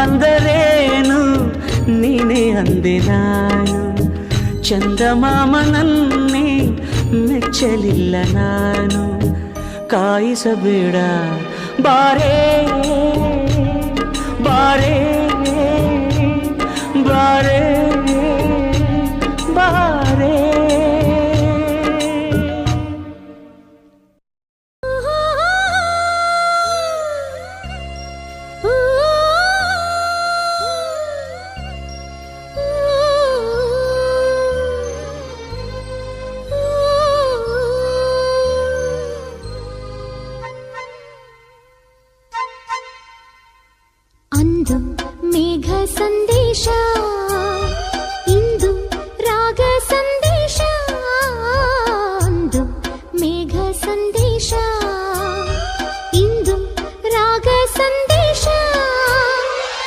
ಅಂದರೇನು ನೀನೇ ಅಂದೆ ನಾನು, ಚಂದಮಾಮನನ್ನೇ ಮೆಚ್ಚಲಿಲ್ಲ ನಾನು. ಕಾಯಿಸಬೇಡ ಬಾರೇ ಬಾರೇ ಬಾರೇ ಬಾರೇ. ಅಂದು ಮೇಘ ಸಂದೇಶ